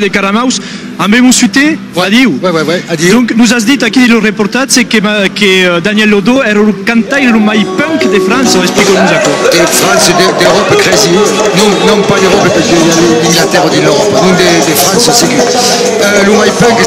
de Caramaus, abbiamo suite a Diu. Donc nous has dit aqui no reportatge que Daniel Lodo era un cantaire mai punk de France, explica-nos a quoi. De France, d'Europe crazy, non pas d'Europe parce qu'il y a l'Inglaterre de l'Europe, non de France, c'est que le mai punk.